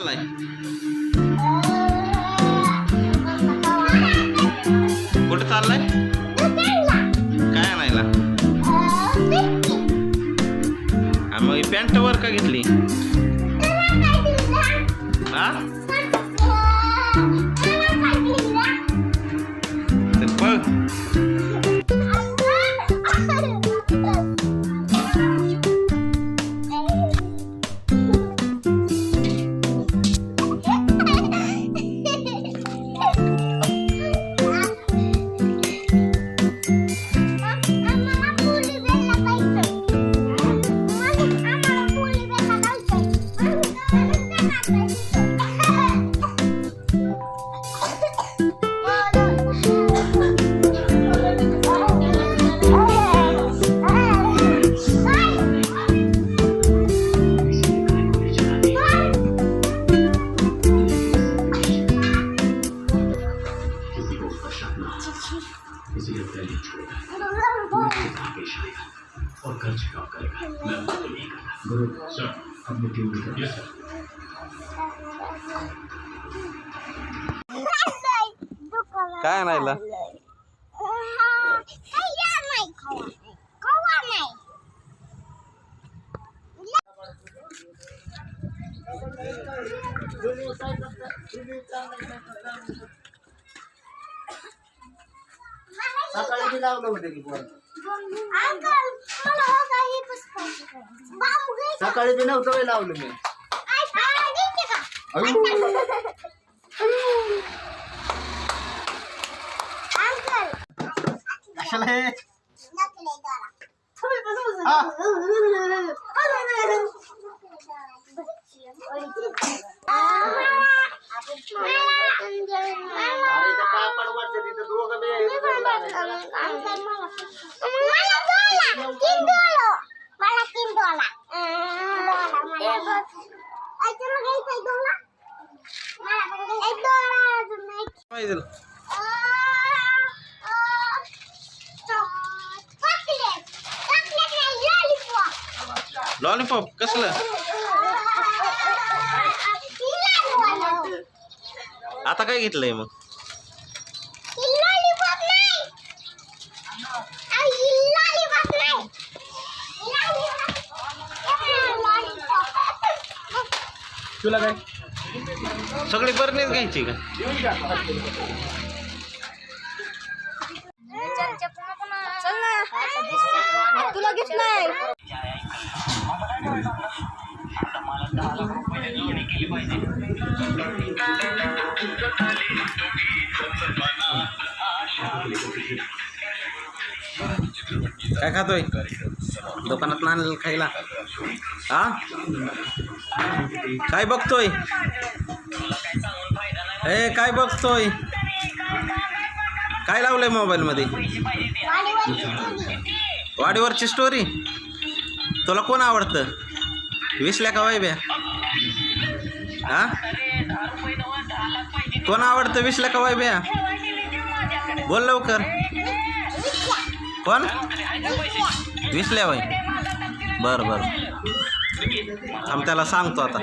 चाललाय? कुठे चाललाय? काय आणायला? मग पॅन्ट वर का घेतली? हा बघ काय आणायला? सकाळी बी लावलं होतं की कोण सकाळी बी नव्हतं लावलं मी कशाला हे लॉलीपॉप कसलं? आता काय घेतलंय मग? तुला काय सगळी बरणीच घ्यायची का? तुला गिफ्ट नाही. काय खातोय? दुकानात आणलं खायला? हा काय बघतोय? ए काय बघतोय? काय लावलंय मोबाईल मध्ये? वाडीवरची स्टोरी. तुला कोण आवडतं? विसल्या का वायब्या? हा कोण आवडतं? विसल्या का वायब्या? बोल लवकर. कोण? विसल्या बाई. बरं बरं आम्ही त्याला सांगतो आता.